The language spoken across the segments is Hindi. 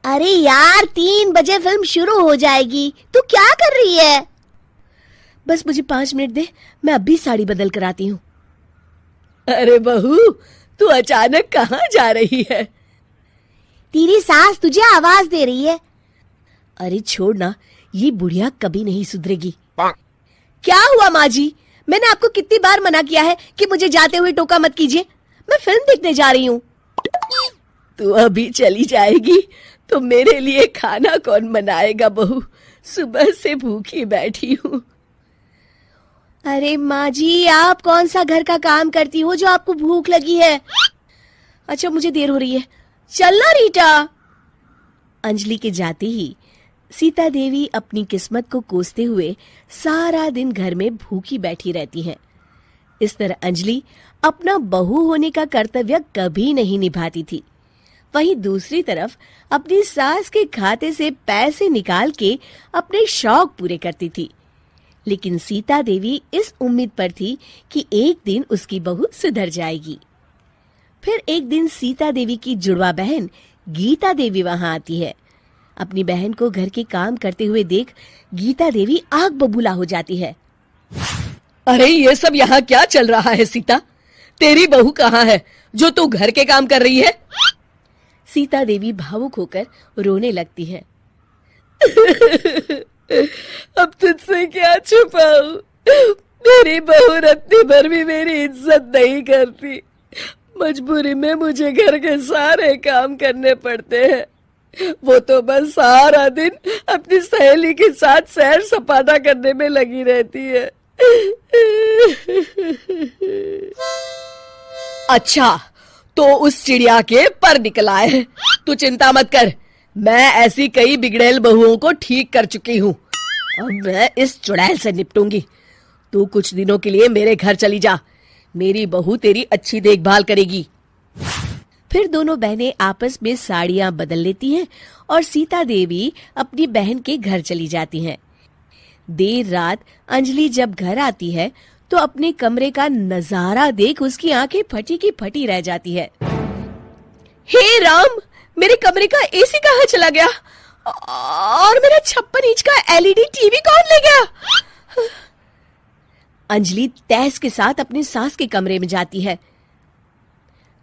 अरे यार 3 बजे फिल्म शुरू हो जाएगी, तू क्या कर रही है? बस मुझे 5 मिनट दे, मैं अभी साड़ी बदल कर आती हूँ। अरे बहू, तू अचानक कहाँ जा रही है? तेरी सास तुझे आवाज दे रही है। अरे छोड़ ना, ये बुढ़िया कभी नहीं सुधरेगी। क्या हुआ माँ जी? मैंने आपको कितनी बार मना किया है कि मुझे जाते हुए टोका मत कीजिए। मैं फिल्म देखने जा रही हूँ। तू अभी चली जाएगी तो मेरे लिए खाना कौन बनाएगा बहू? सुबह से भूखी बैठी हूँ। अरे माँ जी, आप कौन सा घर का काम करती हो जो आपको भूख लगी है? अच्छा, मुझे देर हो रही है, चलना रीटा। अंजलि के जाते ही सीता देवी अपनी किस्मत को कोसते हुए सारा दिन घर में भूखी बैठी रहती हैं। इस तरह अंजलि अपना बहू होने का कर्तव्य कभी नहीं निभाती थी। वहीं दूसरी तरफ अपनी सास के खाते से पैसे निकाल के अपने शौक पूरे करती थी। लेकिन सीता देवी इस उम्मीद पर थी कि एक दिन उसकी बहू सुधर जाएगी। फिर एक दिन सीता देवी की जुड़वा बहन गीता देवी वहां आती है। अपनी बहन को घर के काम करते हुए देख गीता देवी आग बबूला हो जाती है। अरे ये सब यहाँ क्या चल रहा है सीता? तेरी बहू कहाँ है जो तू घर के काम कर रही है? सीता देवी भावुक होकर रोने लगती है। अब तुझसे क्या छुपाऊं? मेरी बहू रत्ती भर भी मेरी इज्जत नहीं करती। मजबूरी में मुझे घर के सारे काम करने पड़ते हैं। वो तो बस सारा दिन अपनी सहेली के साथ सैर सपाटा करने में लगी रहती है। अच्छा, तो उस चिड़िया के पर निकल आए। तू चिंता मत कर, मैं ऐसी कई बिगड़ैल बहुओं को ठीक कर चुकी हूँ। अब मैं इस चुड़ैल से निपटूंगी। तू कुछ दिनों के लिए मेरे घर चली जा, मेरी बहू तेरी अच्छी देखभाल करेगी। फिर दोनों बहनें आपस में साड़ियां बदल लेती हैं और सीता देवी अपनी बहन के घर चली जाती हैं। देर रात अंजलि जब घर आती है तो अपने कमरे का नजारा देख उसकी आंखें फटी की फटी रह जाती है। हे राम, मेरे कमरे का एसी कहाँ चला गया? और मेरा 56 इंच का एलईडी टीवी कौन ले गया? अंजलि तैस के साथ अपनी सास के कमरे में जाती है।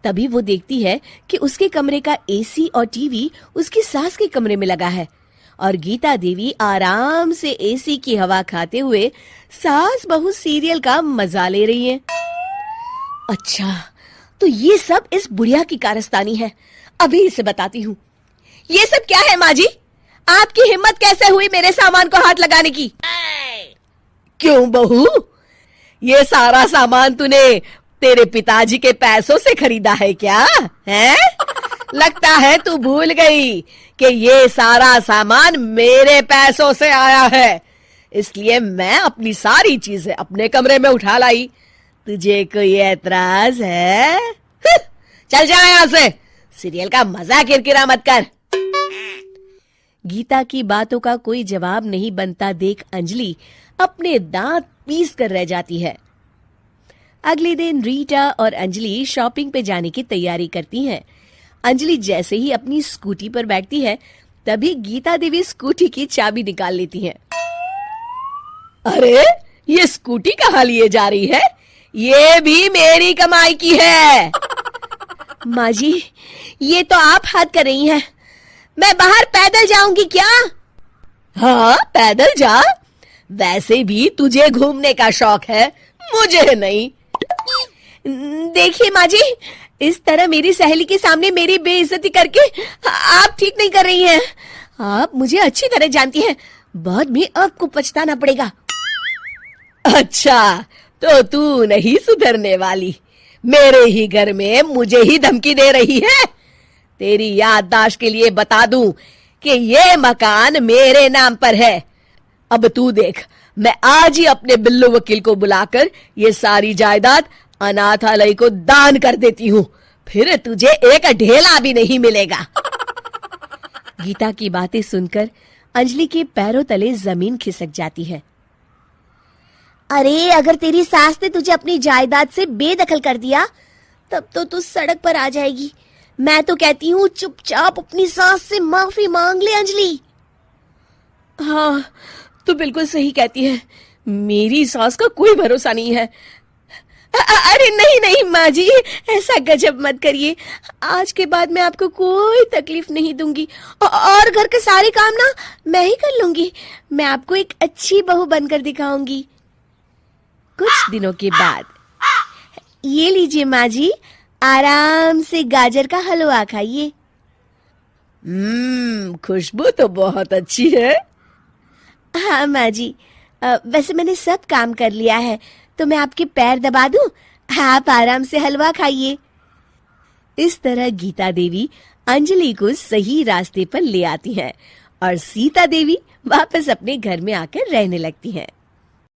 तभी वो देखती है कि उसके कमरे का एसी और टीवी उसकी सास के कमरे में लगा है और गीता देवी आराम से एसी की हवा खाते हुए सास बहू सीरियल का मजा ले रही है। अच्छा, तो ये सब इस बुढ़िया की कारस्तानी है। अभी इसे बताती हूँ। ये सब क्या है माँ जी? आपकी हिम्मत कैसे हुई मेरे सामान को हाथ लगाने की? क्यों बहू, ये सारा सामान तूने तेरे पिताजी के पैसों से खरीदा है क्या? हैं? लगता है तू भूल गई कि ये सारा सामान मेरे पैसों से आया है, इसलिए मैं अपनी सारी चीजें अपने कमरे में उठा लाई। तुझे कोई एतराज है? चल जा यहाँ से, सीरियल का मजा किरकिरा मत कर। गीता की बातों का कोई जवाब नहीं बनता देख अंजलि अपने दांत पीस कर रह जाती है। अगले दिन रीटा और अंजलि शॉपिंग पे जाने की तैयारी करती हैं। अंजलि जैसे ही अपनी स्कूटी पर बैठती है तभी गीता देवी स्कूटी की चाबी निकाल लेती हैं। अरे, ये स्कूटी कहाँ लिए जा रही है? ये भी मेरी कमाई की है। माँ जी, ये तो आप हद कर रही हैं। मैं बाहर पैदल जाऊंगी क्या? हाँ, पैदल जा। वैसे भी तुझे घूमने का शौक है, मुझे नहीं। देखिए माँ जी, इस तरह मेरी सहेली के सामने मेरी बेइज्जती करके आप ठीक नहीं कर रही हैं। आप मुझे अच्छी तरह जानती हैं, बाद में आपको पछताना पड़ेगा। अच्छा, तो तू नहीं सुधरने वाली? मेरे ही घर में मुझे ही धमकी दे रही है? तेरी याददाश्त के लिए बता दूं कि ये मकान मेरे नाम पर है। अब तू देख, मैं आज ही अपने बिल्लू वकील को बुलाकर ये सारी जायदाद अनाथालय को दान कर देती हूँ, फिर तुझे एक ढेला भी नहीं मिलेगा। गीता की बातें सुनकर अंजलि के पैरों तले जमीन खिसक जाती है। अरे, अगर तेरी सास ने तुझे अपनी जायदाद से बेदखल कर दिया तब तो तू सड़क पर आ जाएगी। मैं तो कहती हूँ चुपचाप अपनी सास से माफी मांग ले अंजलि। हाँ, तो बिल्कुल सही कहती है, मेरी सास का कोई भरोसा नहीं है। अरे नहीं नहीं माँ जी, ऐसा गजब मत करिए, आज के बाद मैं आपको कोई तकलीफ नहीं दूंगी और घर के सारे काम ना मैं ही कर लूंगी। मैं आपको एक अच्छी बहू बनकर दिखाऊंगी। कुछ दिनों के बाद, ये लीजिए माँ जी, आराम से गाजर का हलवा खाइए। खुशबू तो बहुत अच्छी है। हाँ माँ जी, वैसे मैंने सब काम कर लिया है, तो मैं आपके पैर दबा दूं, आप आराम से हलवा खाइए। इस तरह गीता देवी अंजलि को सही रास्ते पर ले आती हैं और सीता देवी वापस अपने घर में आकर रहने लगती हैं।